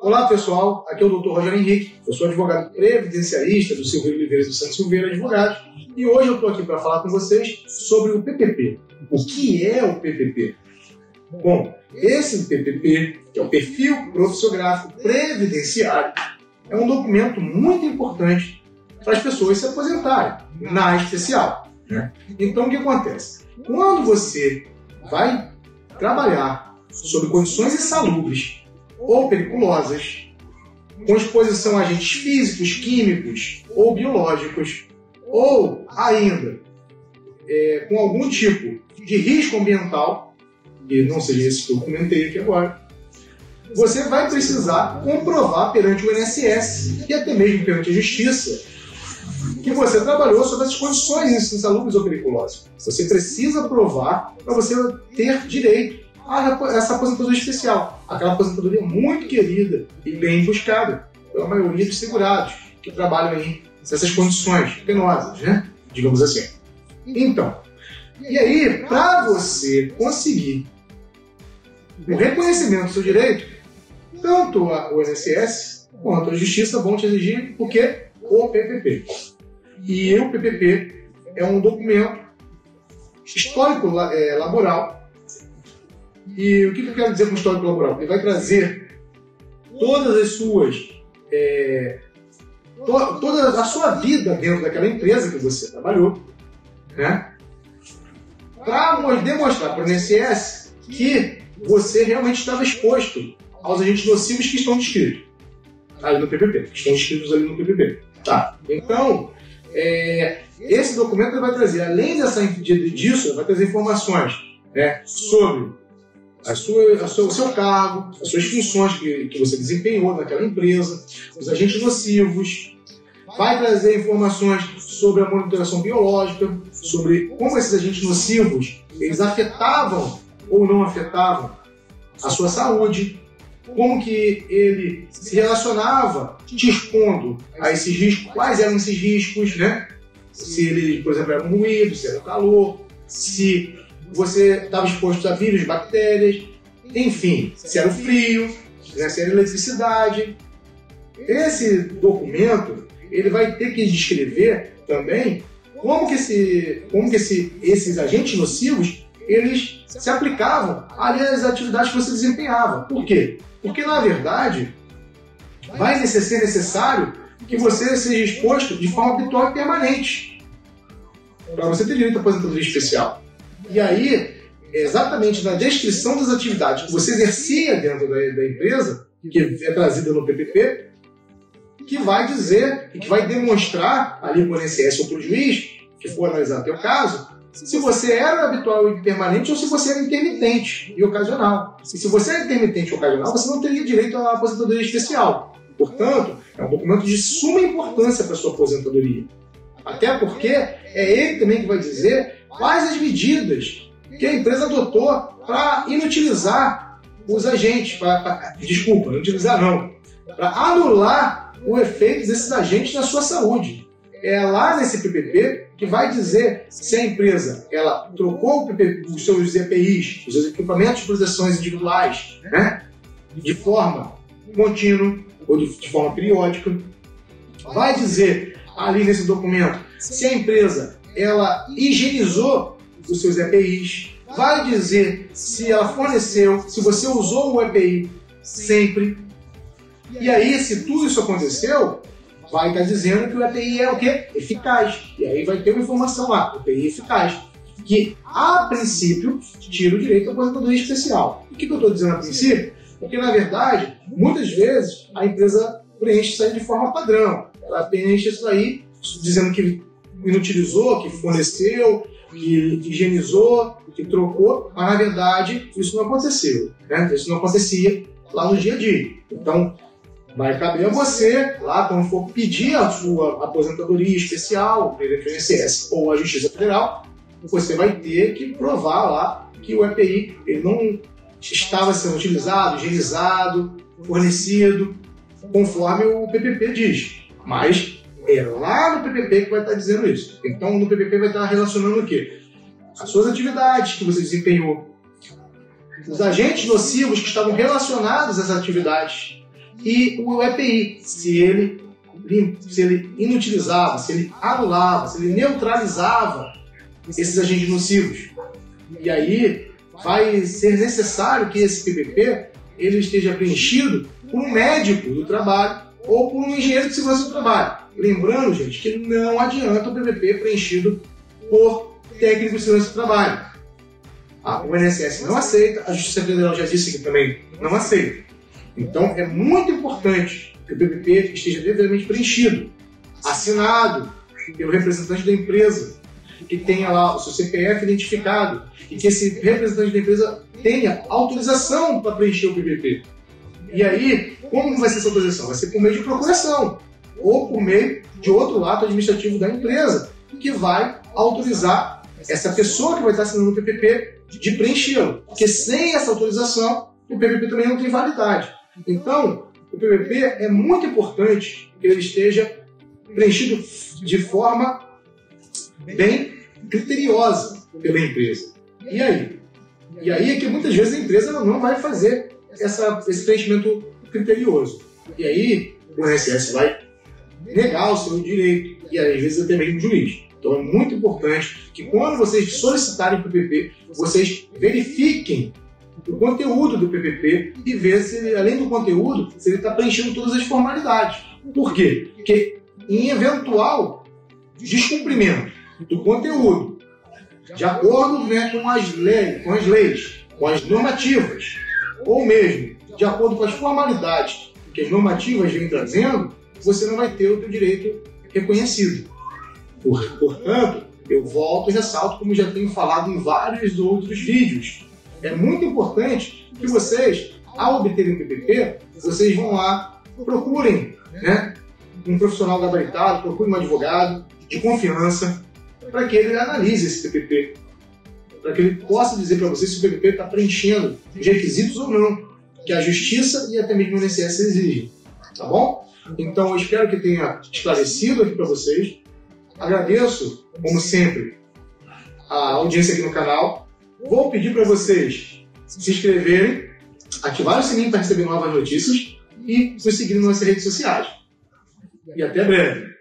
Olá pessoal, aqui é o Dr. Rogério Henrique, eu sou advogado previdenciarista do Silveira Oliveira do Santos Silveira Advogados e hoje eu estou aqui para falar com vocês sobre o PPP. O que é o PPP? Bom, esse PPP, que é o Perfil Profissiográfico Previdenciário, é um documento muito importante para as pessoas se aposentarem, na área especial. Então o que acontece? Quando você vai trabalhar sob condições insalubres ou periculosas, com exposição a agentes físicos, químicos ou biológicos, ou ainda com algum tipo de risco ambiental, que não seja esse que eu comentei aqui agora, você vai precisar comprovar perante o INSS e até mesmo perante a Justiça que você trabalhou sob essas condições insalubres ou periculosas. Você precisa provar para você ter direito a essa aposentadoria especial, aquela aposentadoria muito querida e bem buscada pela maioria dos segurados que trabalham aí nessas condições penosas, digamos assim. Então, e aí, para você conseguir o reconhecimento do seu direito, tanto o INSS quanto a Justiça vão te exigir o quê? O PPP. E o PPP é um documento histórico laboral. E o que eu quero dizer com histórico laboral? Ele vai trazer todas as suas... toda a sua vida dentro daquela empresa que você trabalhou, para demonstrar para o INSS que você realmente estava exposto aos agentes nocivos que estão descritos ali no PPP, Tá? Então, esse documento vai trazer, além disso, vai trazer informações sobre o seu cargo, as suas funções que você desempenhou naquela empresa, os agentes nocivos, vai trazer informações sobre a monitoração biológica, sobre como esses agentes nocivos eles afetavam ou não afetavam a sua saúde, como que ele se relacionava te expondo a esses riscos, quais eram esses riscos, se ele, por exemplo, era um ruído, se era um calor, se você estava exposto a vírus, bactérias, enfim, se era o frio, se era a eletricidade. Esse documento ele vai ter que descrever também como que esses agentes nocivos eles se aplicavam ali às atividades que você desempenhava. Por quê? Porque, na verdade, vai ser necessário que você seja exposto de forma habitual e permanente para você ter direito à aposentadoria especial. E aí, exatamente na descrição das atividades que você exercia dentro da empresa, que é trazida no PPP, que vai dizer e que vai demonstrar ali para o INSS ou para o juiz, que for analisar o teu caso, se você era habitual e permanente ou se você era intermitente e ocasional. E se você era intermitente e ocasional, você não teria direito à aposentadoria especial. Portanto, é um documento de suma importância para a sua aposentadoria. Até porque é ele também que vai dizer quais as medidas que a empresa adotou para inutilizar os agentes, para anular o efeito desses agentes na sua saúde. É lá nesse PPP que vai dizer se a empresa ela trocou os seus EPIs, os seus equipamentos de proteção individuais, de forma contínua ou de forma periódica. Vai dizer ali nesse documento se a empresa ela higienizou os seus EPIs. Vai dizer se ela forneceu, se você usou o EPI sempre. E aí, se tudo isso aconteceu, vai estar dizendo que o EPI é o quê? Eficaz. E aí vai ter uma informação lá, EPI eficaz, que a princípio tira o direito à aposentadoria especial. O que eu estou dizendo a princípio? Porque, na verdade, muitas vezes a empresa preenche isso aí de forma padrão. Ela preenche isso aí dizendo que inutilizou, que forneceu, que higienizou, que trocou, mas, na verdade, isso não aconteceu. Isso não acontecia lá no dia a dia. Então, vai caber a você, lá quando for pedir a sua aposentadoria especial, perante o INSS ou a Justiça Federal, você vai ter que provar lá que o EPI ele não estava sendo utilizado, higienizado, fornecido, conforme o PPP diz. Mas é lá no PPP que vai estar dizendo isso. Então, no PPP vai estar relacionando o quê? As suas atividades que você desempenhou, os agentes nocivos que estavam relacionados às atividades e o EPI, se ele inutilizava, se ele anulava, se ele neutralizava esses agentes nocivos. E aí vai ser necessário que esse PPP ele esteja preenchido por um médico do trabalho ou por um engenheiro de segurança do trabalho. Lembrando, gente, que não adianta o PPP preenchido por técnico de segurança do trabalho. O INSS não aceita, a Justiça Federal já disse que também não aceita. Então é muito importante que o PPP esteja devidamente preenchido, assinado pelo representante da empresa, que tenha lá o seu CPF identificado e que esse representante da empresa tenha autorização para preencher o PPP. E aí, como vai ser essa autorização? Vai ser por meio de procuração ou por meio de outro ato administrativo da empresa que vai autorizar essa pessoa que vai estar assinando o PPP de preenchê-lo. Porque sem essa autorização, o PPP também não tem validade. Então, o PPP é muito importante que ele esteja preenchido de forma bem criteriosa pela empresa. E aí? E aí é que muitas vezes a empresa não vai fazer esse preenchimento criterioso. E aí o INSS vai negar o seu direito, e às vezes até mesmo o juiz. Então é muito importante que quando vocês solicitarem o PPP, vocês verifiquem o conteúdo do PPP e ver se ele, além do conteúdo, se ele está preenchendo todas as formalidades. Por quê? Porque em eventual descumprimento do conteúdo, de acordo, né, com as leis, com as normativas, ou mesmo de acordo com as formalidades que as normativas vêm trazendo, você não vai ter o seu direito reconhecido. Portanto, eu volto e ressalto, como já tenho falado em vários outros vídeos, é muito importante que vocês, ao obterem o PPP, vocês vão lá, procurem, né, um profissional gabaritado, procurem um advogado de confiança, para que ele analise esse PPP, para que ele possa dizer para você se o PPP está preenchendo os requisitos ou não, que a Justiça e até mesmo o INSS exigem. Tá bom? Então, eu espero que tenha esclarecido aqui para vocês. Agradeço, como sempre, a audiência aqui no canal. Vou pedir para vocês se inscreverem, ativar o sininho para receber novas notícias e nos seguir nas nossas redes sociais. E até breve!